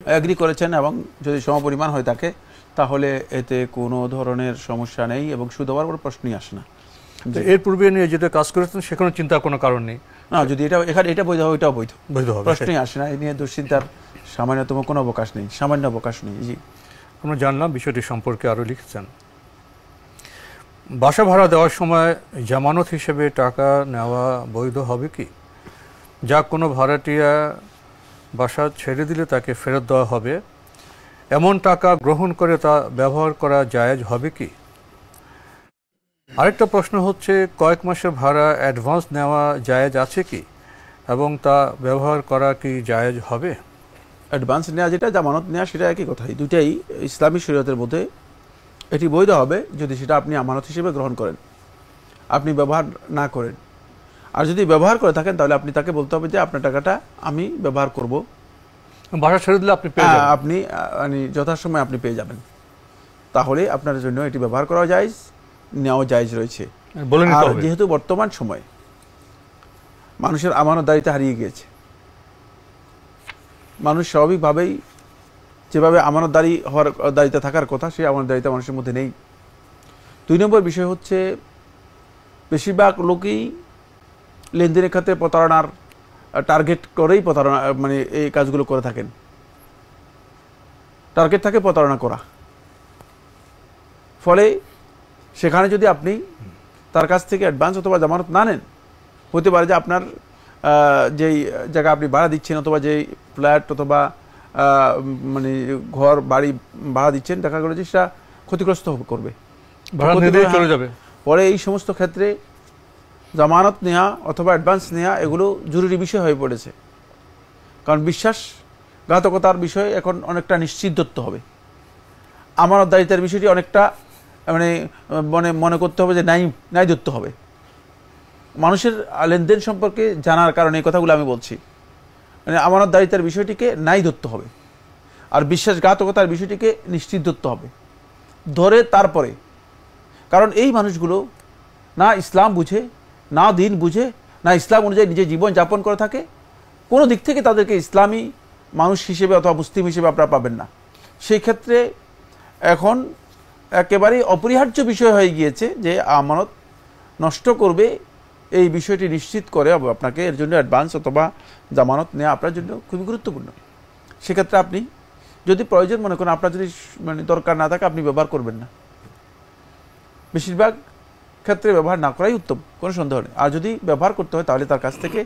Agri করেছেন এবং যদি সমপরিমাণ হয়ে থাকে তাহলে এতে কোনো ধরনের সমস্যা নেই এবং সুদ হওয়ার কোনো প্রশ্নই আসে না। এর পূর্বে নিয়ে যেটা কাজ করেছেন সেখানে চিন্তার কোনো কারণ নেই। না, যদি এটা বৈধ হয় ওইটাও বৈধ হবে, প্রশ্নই আসে না। এই নিয়ে দুশ্চিন্তার সামান্যতম কোনো অবকাশ নেই, সামান্য অবকাশ নেই। জি, আমরা জানলাম বিষয়টি সম্পর্কে আরও লিখেছেন। বাসা ভাড়া দেওয়ার সময় জামানত হিসেবে টাকা নেওয়া বৈধ হবে কি? যা কোনো ভাড়াটিয়া বাসা ছেড়ে দিলে তাকে ফেরত দেওয়া হবে, এমন টাকা গ্রহণ করে তা ব্যবহার করা জায়েজ হবে কি? আরেকটা প্রশ্ন হচ্ছে, কয়েক মাসের ভাড়া অ্যাডভান্স নেওয়া জায়েজ আছে কি এবং তা ব্যবহার করা কি জায়েজ হবে? অ্যাডভান্স নেওয়া যেটা, জামানত নেওয়া সেটা একই কথাই। দুটাই ইসলামী শরীয়তের মধ্যে এটি বৈধ হবে যদি সেটা আপনি আমানত হিসেবে গ্রহণ করেন, আপনি ব্যবহার না করেন। আর যদি ব্যবহার করে থাকেন তাহলে আপনি তাকে বলতে হবে যে আপনার টাকাটা আমি ব্যবহার করব, বাসা ছেড়ে দিলে আপনি যথাসময়ে আপনি পেয়ে যাবেন। তাহলে আপনার জন্য এটি ব্যবহার করা জায়েজ, নেওয়া জায়েজ রয়েছে। আর যেহেতু বর্তমান সময়ে মানুষের আমানতদারিতা হারিয়ে গিয়েছে, মানুষ স্বাভাবিকভাবেই যেভাবে আমানতদারি হওয়ার দায়িত্ব থাকার কথা সেই আমানতদারিতা মানুষের মধ্যে নেই। 2 নম্বর বিষয় হচ্ছে, বেশিরভাগ লোকই লেনদেনের ক্ষেত্রে প্রতারণার টার্গেট করেই প্রতারণা এই কাজগুলো করে থাকেন। টার্গেট থাকে প্রতারণা করা। ফলে সেখানে যদি আপনি তার কাছ থেকে অ্যাডভান্স অথবা জামানত না নেন, হতে পারে যে আপনার যেই জায়গা আপনি ভাড়া দিচ্ছেন অথবা যেই ফ্ল্যাট অথবা ঘর বাড়ি ভাড়া দিচ্ছেন, দেখা গেল যে সেটা ক্ষতিগ্রস্ত করবে, চলে যাবে। পরে এই সমস্ত ক্ষেত্রে জামানত নেওয়া অথবা অ্যাডভান্স নেওয়া এগুলো জরুরি বিষয় হয়ে পড়েছে। কারণ বিশ্বাসঘাতকতার বিষয় এখন অনেকটা নিশ্চিতত্ব হবে। আমানতদারিতার বিষয়টি অনেকটা মনে করতে হবে যে নাই ধরতে হবে। মানুষের লেনদেন সম্পর্কে জানার কারণে এই কথাগুলো আমি বলছি। আমানতদারিতার বিষয়টিকে নাই ধরতে হবে, আর বিশ্বাসঘাতকতার বিষয়টিকে নিশ্চিত ধরতে হবে, ধরে তারপরে। কারণ এই মানুষগুলো না ইসলাম বুঝে, না দিন বুঝে, না ইসলাম অনুযায়ী নিজের জীবন যাপন করে থাকে। কোনো দিক থেকে তাদেরকে ইসলামী মানুষ হিসেবে অথবা মুসলিম হিসেবে আপনারা পাবেন না। সেই ক্ষেত্রে এখন একেবারেই অপরিহার্য বিষয় হয়ে গিয়েছে যে আমানত নষ্ট করবে এই বিষয়টি নিশ্চিত করে আপনাকে এর জন্য অ্যাডভান্স অথবা জামানত নেওয়া আপনার জন্য খুবই গুরুত্বপূর্ণ। সেক্ষেত্রে আপনি যদি প্রয়োজন মনে করেন, আপনার যদি দরকার না থাকে, আপনি ব্যবহার করবেন না। বেশিরভাগ ক্ষেত্রে ব্যবহার না করাই উত্তম, কোনো সন্দেহ নেই। আর যদি ব্যবহার করতে হয় তাহলে তার কাছ থেকে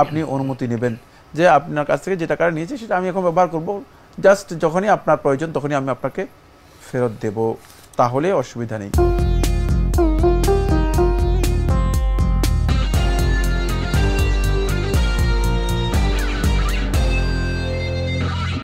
আপনি অনুমতি নেবেন যে আপনার কাছ থেকে যে টাকাটা নিয়েছে সেটা আমি এখন ব্যবহার করব, জাস্ট যখনই আপনার প্রয়োজন তখনই আমি আপনাকে ফেরত দেব, তাহলে অসুবিধা নেই।